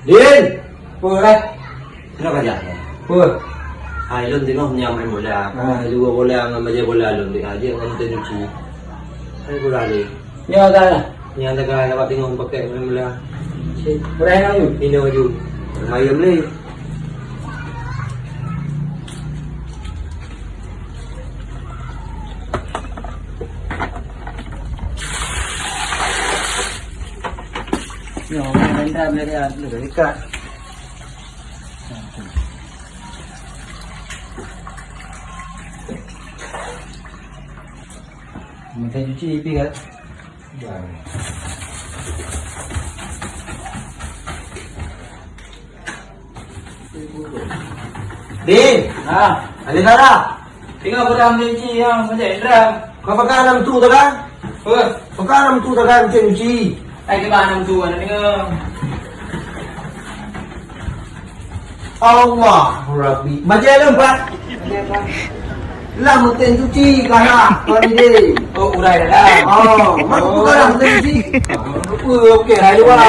Din! Apa Sino ka dyan? Apa? Ilon din ako niya may mula. Luwa wala nga maja wala lon di aja ang ano din si. Ay gulali. Nyo ka. Niya daga dapat tingong pakai may mula. Berai na yun. Ino yun. Mayam le. Nyo, may ganda. May ganda. Minta cuci pipi kan? Din! Alin na! Tinggal berang cuci yang macam Indra. Kapag ka nam tu daga? Apa? Pagka nam tu daga ang chenji. Ay ke mana tu ana tinggal. Allah Rabbi. Majalah pak. Lah mungkin cuci kana kali ni. Oh, urai dah. Oh, mak bukan dah mungkin cuci. Apa okey hai luar.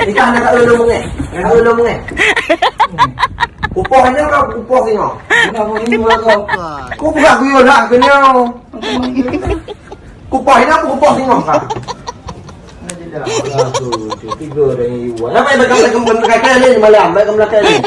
Ikan nak ulu mung eh. Nak ulu mung eh. Upah ni kau upah sini. Nak mau ini kau. Kau bukan aku yo nak kena. Kupah ni apa upah sini kau? Tiga dari iwan. Apa yang berkam-berkam ni malam, berkam-berkam ni.